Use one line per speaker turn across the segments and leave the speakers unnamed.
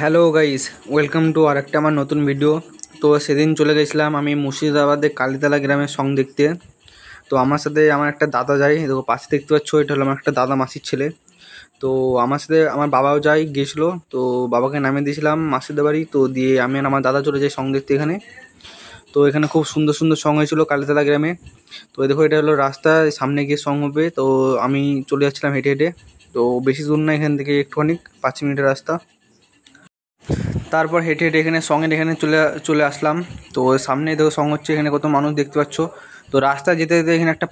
Hello guys, welcome to আর একটা আমার নতুন ভিডিও। তো সেদিন চলে গেছিলাম আমি মুর্শিদাবাদের কালীতলা গ্রামের সং দেখতে। তো আমার সাথে আমার একটা দাদা যায়, দেখো পাশে দেখতে পাচ্ছ, এটা হলো আমার একটা দাদা মাসির ছেলে। তো আমার সাথে আমার বাবাও গিয়েছিলো। তো বাবাকে নামিয়ে দিয়েছিলাম মাসিদের বাড়ি। তো দিয়ে আমি আর আমার দাদা চলে যাই সং দেখতে এখানে। তো এখানে খুব সুন্দর সুন্দর সং হয়েছিল কালীতলা গ্রামে। তো দেখো এটা হলো রাস্তা, সামনে গিয়ে সং হবে। তো আমি চলে যাচ্ছিলাম হেঁটে হেঁটে। তো বেশি দূর না, এখান থেকে একটুখানি 5 মিনিটের রাস্তা। তারপর হেঁটে হেঁটে এখানে সঙ্গের এখানে চলে আসলাম। তো সামনে দেখো সং হচ্ছে, এখানে কত মানুষ দেখতে পাচ্ছ। তো রাস্তায় যেতে যেতে এখানে একটা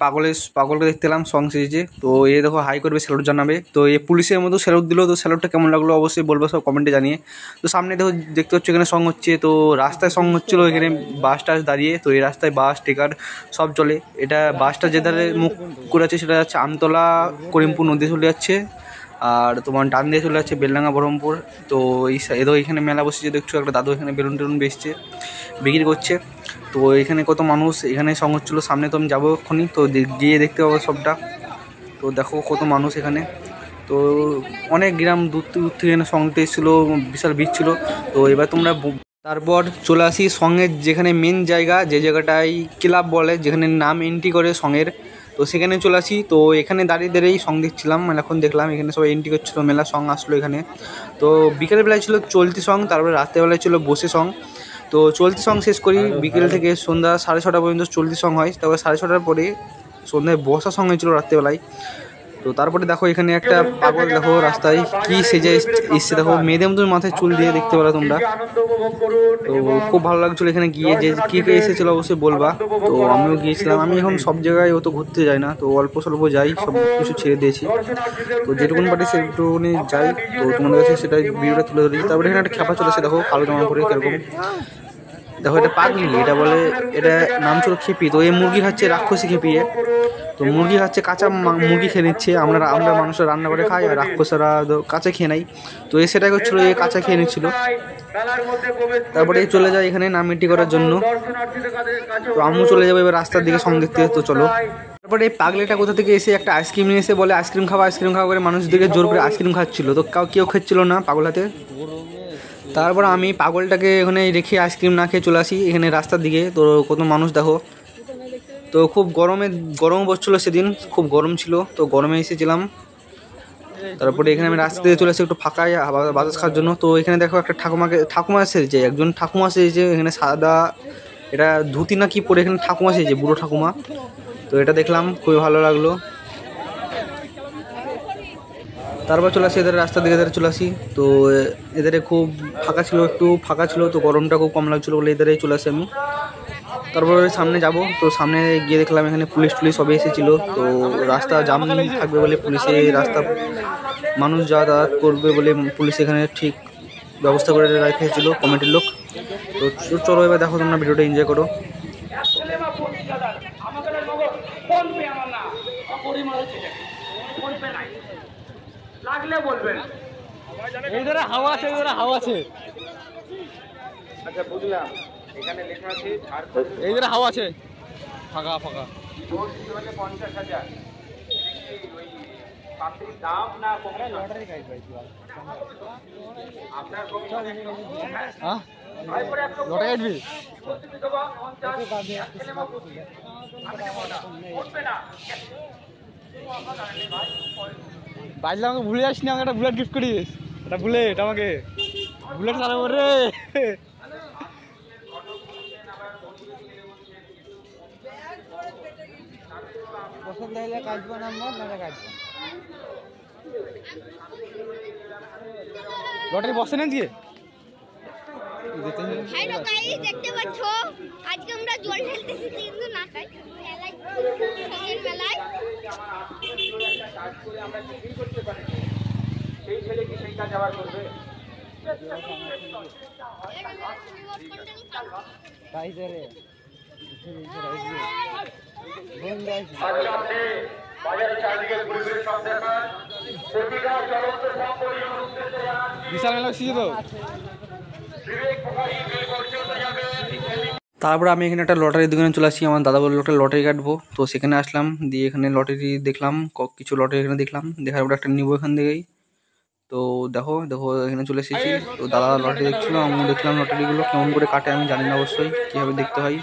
পাগলকে দেখতে এলাম সং সেজেছে। তো এ দেখো হাই করবে, স্যালুট জানাবে। তো এ পুলিশের মতো স্যালুট দিল। তো স্যালুটটা কেমন লাগলো অবশ্যই বলবো সব কমেন্টে জানিয়ে। তো সামনে দেখো দেখতে পাচ্ছ এখানে সং হচ্ছে। তো রাস্তায় সং হচ্ছিলো, এখানে বাস টাস দাঁড়িয়ে। তো এই রাস্তায় বাস টেকার সব চলে। এটা বাসটা যেধারে মুখ করে আছে সেটা যাচ্ছে আমতলা করিমপুর নদী চলে যাচ্ছে। আর তোমার ডান দিয়ে চলে যাচ্ছে বেলডাঙ্গা বহরমপুর। তো এদের এখানে মেলা বসেছে, দেখছো একটা দাদু এখানে বেলুন টেলুন বেচছে, বিক্রি করছে। তো এখানে কত মানুষ, এখানে সং হচ্ছিলো। সামনে তো আমি যাবো এক্ষুনি, তো গিয়ে দেখতে পাবো সবটা। তো দেখো কত মানুষ এখানে। তো অনেক গ্রাম দূর থেকে এখানে সং দিতে এসেছিলো, বিশাল ভিড় ছিল। তো এবার তোমরা তারপর চলে আসি সঙ্গের যেখানে মেন জায়গা, যে জায়গাটায় ক্লাব বলে, যেখানে নাম এন্ট্রি করে সঙ্গের। তো সেখানে চলে আসি। তো এখানে দাঁড়িয়ে দাঁড়িয়েই সং দেখছিলাম, এখন দেখলাম এখানে সবাই এন্ট্রি করছিলো, মেলা সং আসলো এখানে। তো বিকেলবেলায় ছিল চলতি সং, তারপরে রাত্রেবেলায় ছিল বসে সং। তো চলতি সং শেষ করি বিকেল থেকে সন্ধ্যা 6:30 পর্যন্ত চলতি সং হয়। তারপরে 6:30টার পরে সন্ধ্যায় বসা সং হয়েছিল রাত্রেবেলায়। তো তারপরে দেখো এখানে একটা পাগল, দেখো রাস্তায় কি সেজে এসছে, দেখো মেয়েদের মতো মাথায় চুল দিয়ে, দেখতে পারো তোমরা। তো খুব ভালো লাগছিলো এখানে গিয়ে, যে কে কে এসেছিলো অবশ্যই বলবা। তো আমিও গিয়েছিলাম। আমি এখন সব জায়গায় অত ঘুরতে যাই না, তো অল্প স্বল্প যাই, সব কিছু ছেড়ে দিয়েছি। তো যেটুকুন পারি সেটুকুনি যাই। তো তোমাদের কাছে সেটা ভিডিওটা তুলে ধরেছি। তারপরে এখানে একটা খ্যাপা চলেছে, দেখো কালো জামা পরে কিরকম। দেখো এটা পাগলি, এটা বলে, এটা নাম ছিল খেপি। তো এই মুরগি খাচ্ছে, রাক্ষসী খেপিয়ে। তো মুরগি খাচ্ছে, কাঁচা মুরগি খেয়ে নিচ্ছে। আমরা মানুষরা রান্না করে খাই, আর রাক্ষসরা কাঁচা খেয়ে নেয়। তো এ সেটাই করছিলো, এ কাঁচা খেয়ে নিচ্ছিল। তারপরে চলে যায় এখানে নাম এন্ট্রি করার জন্য। তো আমিও চলে যাবো এবার রাস্তার দিকে সং দেখতে। তো চলো। তারপরে এই পাগলিটা কোথা থেকে এসে একটা আইসক্রিম নিয়ে এসে বলে আইসক্রিম খাওয়া করে মানুষদেরকে জোর করে আইসক্রিম খাচ্ছিল। তো কেউ খাচ্ছিল না পাগল হাতে। তারপর আমি পাগলটাকে এখানে রেখে আইসক্রিম না খেয়ে চলে আসি এখানে রাস্তার দিকে। তো কত মানুষ দেখো। তো খুব গরম পড়ছিলো সেদিন, খুব গরম ছিল। তো গরমে এসেছিলাম। তারপরে এখানে আমি রাস্তা দিয়ে চলে আসি একটু ফাঁকায় বাতাস খাওয়ার জন্য। তো এখানে দেখো একটা ঠাকুমা এসেছে, একজন ঠাকুমা এসেছে এখানে সাদা, এটা ধুতি না কি পরে এখানে ঠাকুমা এসেছে, বুড়ো ঠাকুমা। তো এটা দেখলাম, খুবই ভালো লাগলো। তারপর চলে আসি এদের রাস্তার দিকে, এদের চলে আসি। তো এদের খুব একটু ফাঁকা ছিল। তো গরমটা খুব কম লাগছিলো বলে এদের চলে আসি আমি। তারপরে সামনে যাব। তো সামনে গিয়ে দেখলাম এখানে পুলিশ সবাই এসেছিলো। তো রাস্তা জাম থাকবে বলে পুলিশে, রাস্তা মানুষ যাতায়াত করবে বলে পুলিশ এখানে ঠিক ব্যবস্থা করে রেখেছিল কমিটির লোক। তো চলো এবার দেখো তোমরা ভিডিওটা এনজয় করো। লাগলে বলবেন, হাওয়া আছে। আচ্ছা বুঝলাম, এখানে লেখা আছে এই ধরে হাওয়া আছে, ফাঁকা 50,000। দাম না লটারি কাটবি বাজলে আমাকে ভুলে যাস না, আমাকে একটা বুলেট গিফট করিস। একটা বুলেট, আমাকে বুলেট চালাবো রে। পছন্দ হলে কাটবো নাম্বার, না কাটবো। লটারি বসে না দিয়ে দেখতে পাচ্ছ, আজকে আমরা জল ঢেলতেছি কিন্তু না খাই মেলায়। আমরা টিফিন করতে পারি, সেই ছেলে কি সেই কাজ আবার করবে? বিশাল মেলা তো। তারপরে আমি এখানে একটা লটারির দোকানে চলে আসি। আমার দাদা বললো একটা লটারি কাটবো। তো সেখানে আসলাম, দিয়ে এখানে লটারি দেখলাম, কিছু লটারি এখানে দেখলাম, দেখার পরে একটা নিবো এখান থেকেই। তো তো দেখো দেখো এখানে চলে এসেছি। তো দাদা লটারি দেখছিলো, আমিও দেখলাম লটারিগুলো কেমন করে কাটে আমি জানি না অবশ্যই কীভাবে দেখতে হয়।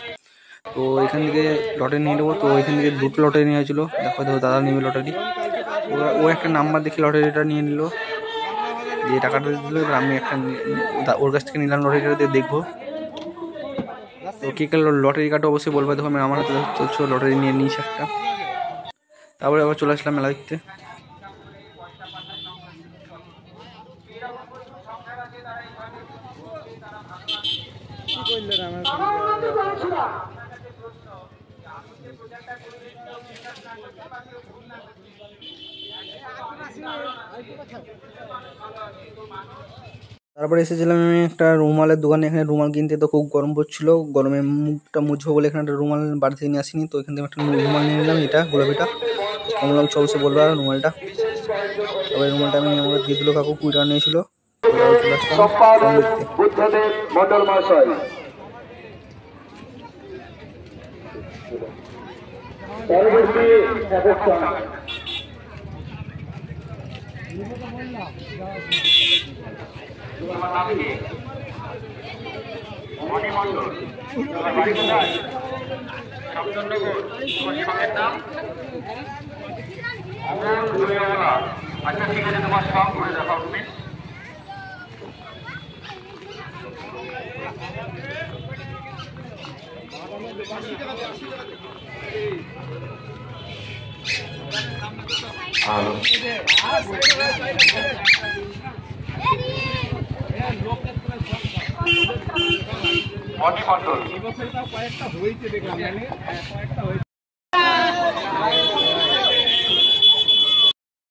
তো এখান থেকে লটারি নিয়ে নেবো। তো এখান থেকে দুটো লটারি নিয়ে হয়েছিলো। দেখো দেখো দাদা নেবে লটারি, ও একটা নাম্বার দেখে লটারিটা নিয়ে নিল, দিয়ে টাকাটা দিল। এবার আমি একটা ওর কাছ থেকে নিলাম লটারিটা, দিয়ে দেখবো। তো কে কে লটারি কাটো অবশ্যই বলবো। দেখো আমার হাতে চলছে লটারি নিয়ে নিয়েছি একটা। তারপরে আবার চলে আসলাম মেলা দেখতে। তারপরে এসেছিলাম আমি একটা রুমালের দোকানে, এখানে রুমাল কিনতে। তো খুব গরম পড়ছিল, গরমে মুখটা মুছবো বলে এখানে একটা রুমাল বাড়ি থেকে নিয়ে আসিনি। তো এখান থেকে একটা রুমাল নিয়ে নিলাম, এটা গোলাপিটা। কেমন লাগছে অবশ্যই বলবো আর রুমালটা। তবে রুমালটা আমি আমাকে দিয়ে দিল কাকু, 20 টাকা নিয়েছিল। চলে আসলাম
আচ্ছা ঠিক আছে, তোমার সব করে দেখাও তুমি।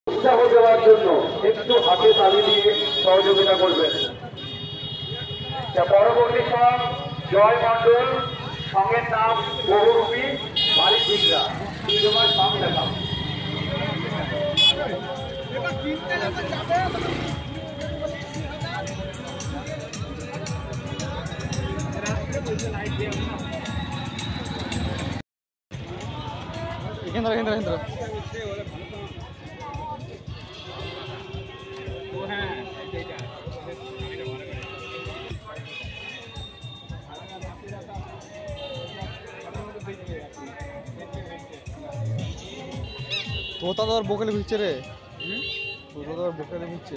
উৎসাহ দেওয়ার জন্য একটু হাতে তালি দিয়ে সহযোগিতা করবেন। পরবর্তী সং জয় মন্ডল, সঙ্গের নাম বহুরূপী, বাড়ি ঠিকরা, দুজনের সং লেখা।
তোতা তো আর বকেলে ভিজছে রে, তোতা তো আর বকেলে ভিজছে।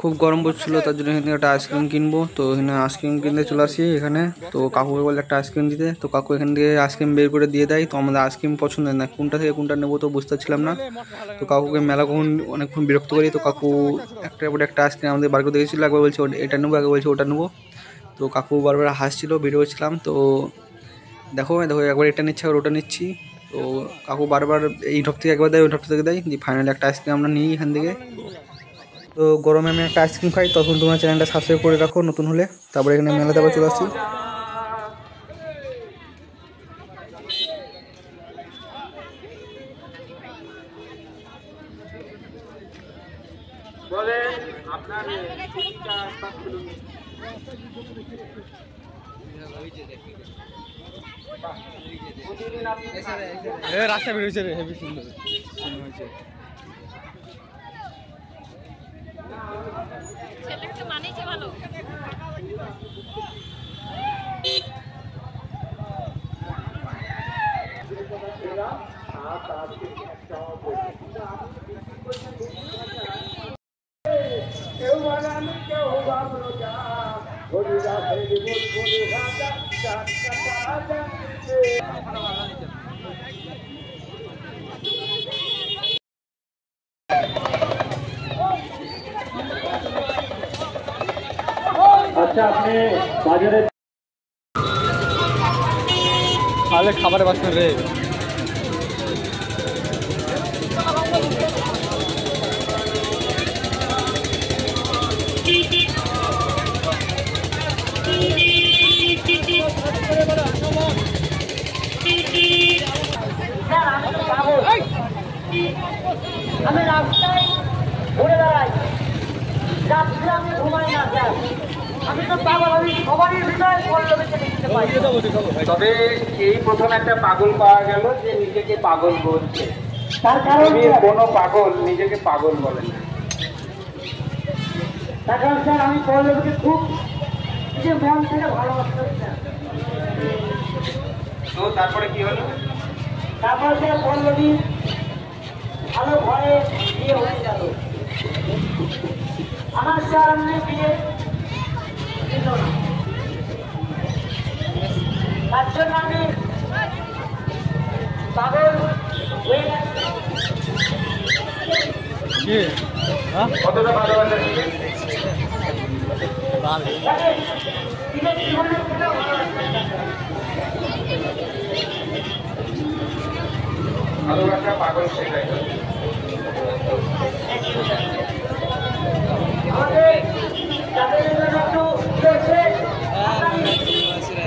খুব গরম পড়ছিল, তার জন্য এখান থেকে একটা আইসক্রিম কিনবো। তো এখানে আইসক্রিম কিনতে চলে আসি এখানে। তো কাকুকে বলে একটা আইসক্রিম দিতে, তো কাকু এখান থেকে আইসক্রিম বের করে দিয়ে দেয়। তো আমাদের আইসক্রিম পছন্দ না, কোনটা থেকে কোনটা নেবো তো বুঝতে পারছিলাম না। তো কাকুকে মেলাক্ষণ অনেকক্ষণ বিরক্ত করি। তো কাকু একটা আইসক্রিম আমাদের বার করে দিয়েছিল, একবার বলছে এটা নেবো, একবার বলছে ওটা নেবো। তো কাকু বারবার হাসছিল, বেরোচ্ছিলাম। তো দেখো দেখো একবার এটা নিচ্ছি, একবার ওটা নিচ্ছি। তো কাকু বারবার এই ঢপ থেকে একবার দেয়, ওই ঢপ থেকে দেয়, দিয়ে ফাইনালি একটা আইসক্রিম আমরা নিই এখান থেকে। তো গরমে আমি একটা আইসক্রিম খাই, তখন তোমার চ্যানেলটা সাবস্ক্রাইব করে রাখো নতুন হলে। তারপরে এখানে মেলাতে আবার চলে আসি।
রাস্তা বেরিয়েছে রে, হেভি সুন্দর হয়েছে।
ভালো
আচ্ছা, আপনি বাজারে
তাহলে খাবারে বাঁচবেন রে।
আমি রাস্তায় ঘুরে বেড়াই, রাত্রে আমি ঘুমাই না স্যার।
তবে এই প্রথম একটা পাগল পাওয়া গেল যে নিজেকে পাগল বলছে। তার কারণ কোনো পাগল নিজেকে পাগল বলে না। তার কারণ স্যার আমি পল্লবীকে খুব নিজের মন থেকে ভালোবাসতে। তো তারপরে কি হলো? তারপরে স্যার পল্লবী ভালো ঘরে বিয়ে হয়ে গেল। আমার স্যার আমি বিয়ে দিল না, তার জন্য আমি পাগল হয়ে গেছি। কতটা ভালোবাসা ভালোবাসা পাগল শেখায়।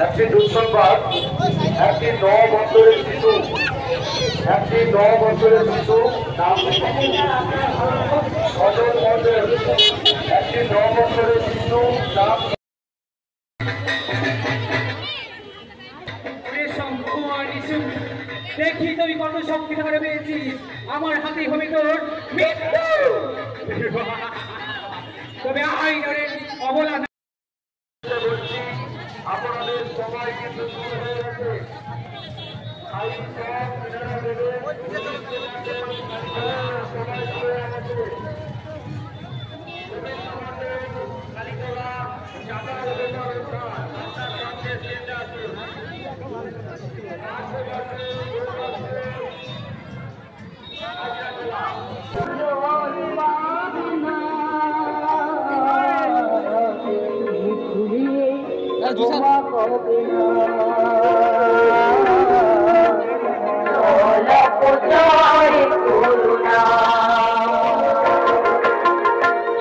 একটি দুঃসংবাদ, একটি 9 বছরের শিশু, একটি 9 বছরের শিশু নাম সজল মন্ডল, একটি 9 বছরের শিশু নাম দেখি তুমি কত শক্তি ধরে পেয়েছিস, আমার হাতে হবে তোর মৃত্যু। তবে আই ধরে অবলা বলছি, আপনাদের সবাই কিন্তু শুরু হয়ে গেছে।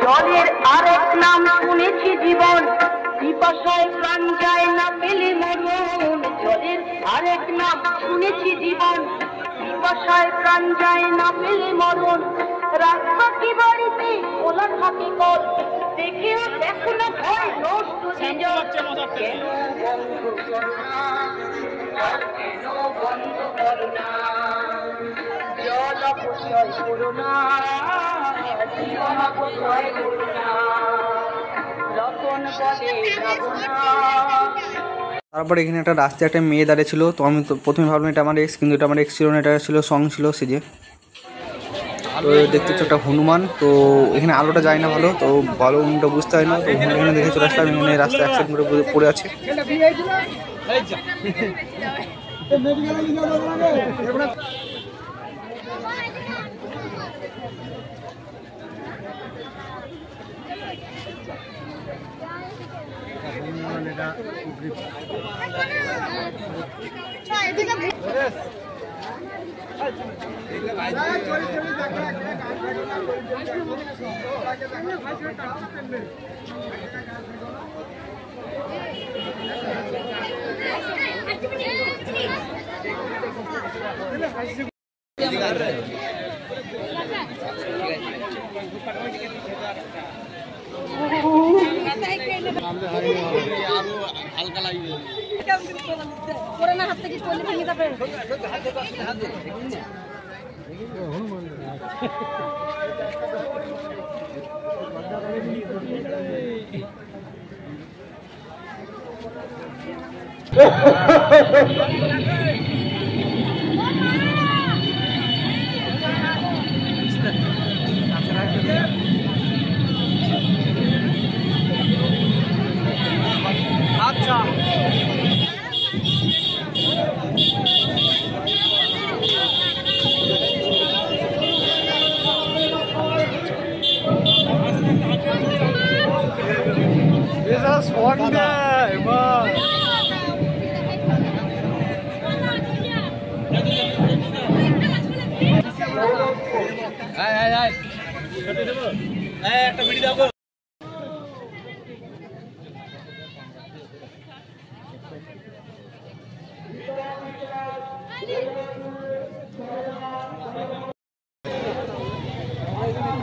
জলের আরেক নাম শুনেছি জীবন, পিপাসায় প্রাণ যায় না পেলে মরণ। জলের আরেক নাম শুনেছি জীবন, পিপাসায় প্রাণ যায় না পেলে মরণ। রাস্তা কি বাড়িতে ওলা থাকে কল, দেখেও দেখো না ভয় নষ্ট কেন বন্ধ করোনা, কেন বন্ধ করোনা। জল অপচয় করোনা, জীবন অপচয় করোনা, রতন বলে যাব না।
তারপরে এখানে একটা রাস্তায় একটা মেয়ে দাঁড়িয়ে ছিল। তো আমি তো প্রথমে ভাবলাম এটা আমার এক্স, কিন্তু এটা আমার এক্স ছিল না, এটা ছিল সং ছিল সেজে। তো দেখতে হচ্ছে একটা হনুমান। তো এখানে আলোটা যায় না ভালো, তো ভালো উনিটা বুঝতে হয় না। তো এখানে দেখে চলে আসলাম, এখানে রাস্তায় অ্যাক্সিডেন্ট করে পড়ে আছে।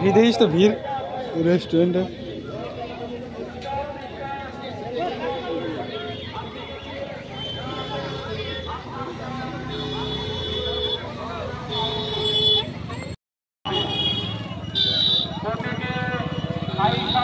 ভিড় দেখিস তো, ভিড় রেস্টুরেন্টে।
সাইড